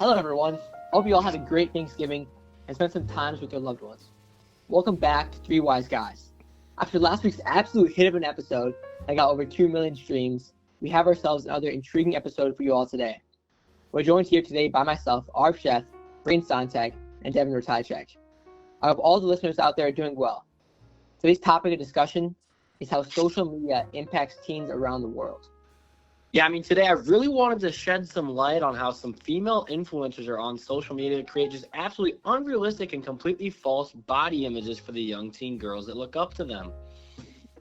Hello, everyone. Hope you all had a great Thanksgiving and spent some time with your loved ones. Welcome back to Three Wise Guys. After last week's absolute hit of an episode that got over 2 million streams, we have ourselves another intriguing episode for you all today. We're joined here today by myself, Aarav Sheth, Braden Sontag, and Devin Ratajzyck. I hope all the listeners out there are doing well. Today's topic of discussion is how social media impacts teens around the world. Yeah, today I really wanted to shed some light on how some female influencers are on social media to create just absolutely unrealistic and completely false body images for the young teen girls that look up to them.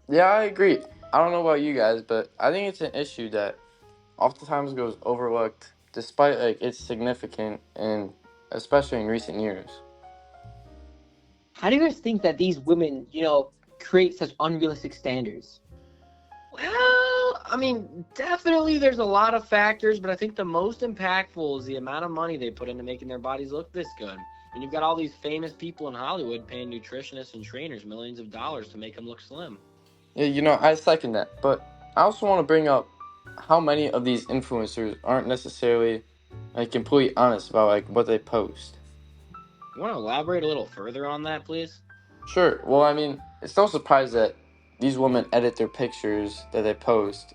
Yeah, I agree. I don't know about you guys, but I think it's an issue that oftentimes goes overlooked despite its significance, and especially in recent years. How do you guys think that these women, create such unrealistic standards? Well, definitely there's a lot of factors, but I think the most impactful is the amount of money they put into making their bodies look this good. And you've got all these famous people in Hollywood paying nutritionists and trainers millions of dollars to make them look slim. Yeah, I second that, but I also want to bring up how many of these influencers aren't necessarily completely honest about what they post. You want to elaborate a little further on that, please? Sure. Well, it's no surprise that these women edit their pictures that they post.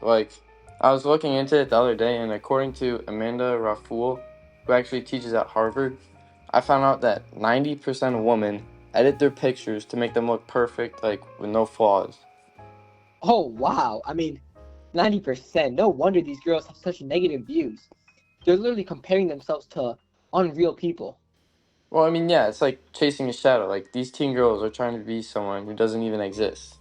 I was looking into it the other day, and according to Amanda Rafool, who actually teaches at Harvard, I found out that 90% of women edit their pictures to make them look perfect, with no flaws. Oh, wow. 90%. No wonder these girls have such negative views. They're literally comparing themselves to unreal people. Well, yeah, it's like chasing a shadow. These teen girls are trying to be someone who doesn't even exist.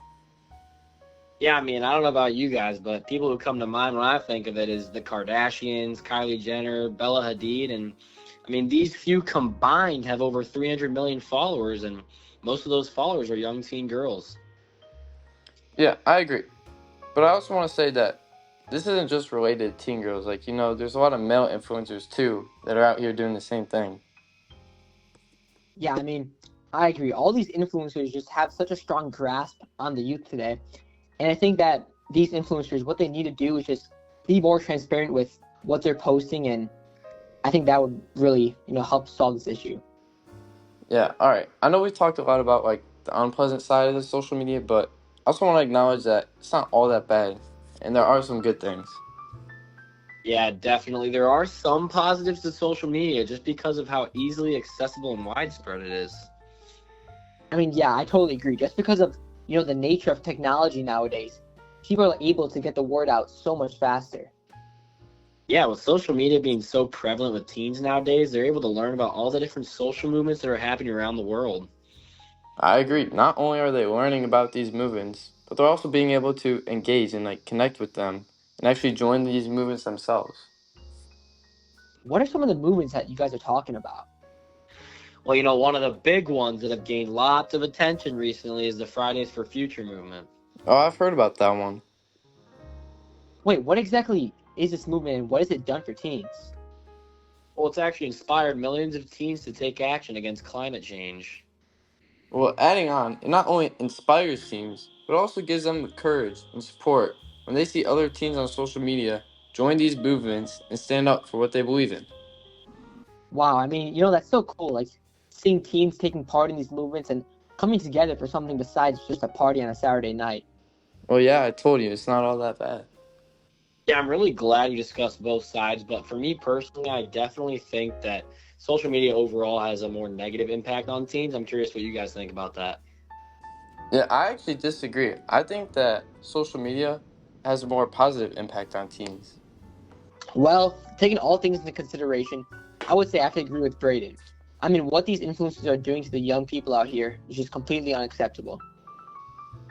Yeah, I don't know about you guys, but people who come to mind when I think of it is the Kardashians, Kylie Jenner, Bella Hadid, and these few combined have over 300 million followers, and most of those followers are young teen girls. Yeah, I agree. But I also want to say that this isn't just related to teen girls. There's a lot of male influencers too that are out here doing the same thing. Yeah, I agree. All these influencers just have such a strong grasp on the youth today. And I think that these influencers, what they need to do is just be more transparent with what they're posting, and I think that would really, help solve this issue. Yeah, all right. I know we talked a lot about the unpleasant side of the social media, but I also want to acknowledge that it's not all that bad, and there are some good things. Yeah, definitely. There are some positives to social media just because of how easily accessible and widespread it is. Yeah, I totally agree. Just because of, the nature of technology nowadays, people are able to get the word out so much faster. Yeah, with social media being so prevalent with teens nowadays, they're able to learn about all the different social movements that are happening around the world. I agree. Not only are they learning about these movements, but they're also being able to engage and connect with them and actually join these movements themselves. What are some of the movements that you guys are talking about? Well, one of the big ones that have gained lots of attention recently is the Fridays for Future movement. Oh, I've heard about that one. Wait, what exactly is this movement, and what has it done for teens? Well, it's actually inspired millions of teens to take action against climate change. Well, adding on, it not only inspires teens, but also gives them the courage and support when they see other teens on social media join these movements and stand up for what they believe in. Wow, that's so cool, seeing teens taking part in these movements and coming together for something besides just a party on a Saturday night. Well, yeah, I told you, it's not all that bad. Yeah, I'm really glad you discussed both sides, but for me personally, I definitely think that social media overall has a more negative impact on teens. I'm curious what you guys think about that. Yeah, I actually disagree. I think that social media has a more positive impact on teens. Well, taking all things into consideration, I would say I have to agree with Braden. What these influencers are doing to the young people out here is just completely unacceptable.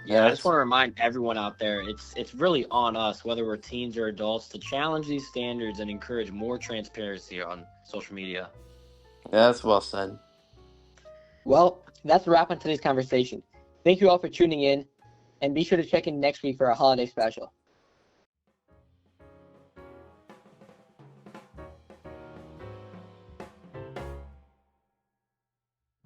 Yeah, I just want to remind everyone out there, it's really on us, whether we're teens or adults, to challenge these standards and encourage more transparency on social media. Yeah, that's well said. Well, that's a wrap on today's conversation. Thank you all for tuning in, and be sure to check in next week for our holiday special.